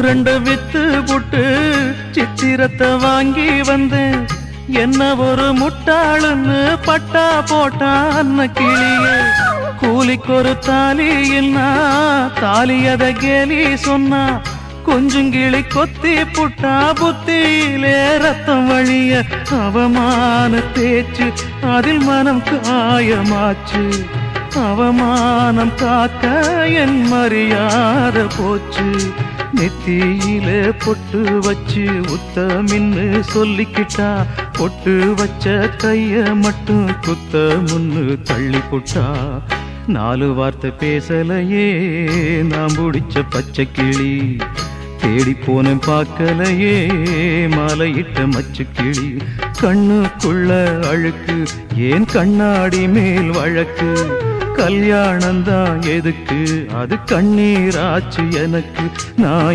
ரெண்டு வித்து புட்டு சித்திரத்தை வாங்கி வந்தேன். என்ன ஒரு முட்டாளுன்னு பட்டா போட்டா அன்ன கிளிய. கூலிக்கு ஒரு தாலி என்ன தாலியத கேலி சொன்னா. கொஞ்சம் கிளி கொத்தி புட்டா புத்தியிலே ரத்தம் வழிய. அவமான பேச்சு அதில் மனம் காயமாச்சு. அவமானம் காக்க என் மரியாதை போச்சு. நெத்தியில பொட்டு வச்சு உத்தமின்னு சொல்லிக்கிட்டா. பொட்டு வச்ச கைய மட்டும் குத்த முன்னு தள்ளி புட்டா. 4 வார்த்தை பேசலையே நாம் பிடிச்ச பச்சை கிளி. தேடி போன பார்க்கலையே மாலையிட்ட மச்சு கிளி. கண்ணுக்குள்ள அழுக்கு ஏன் கண்ணாடி மேல் வழக்கு. கல்யாணந்தான் எதுக்கு அது கண்ணீராச்சு எனக்கு. நான்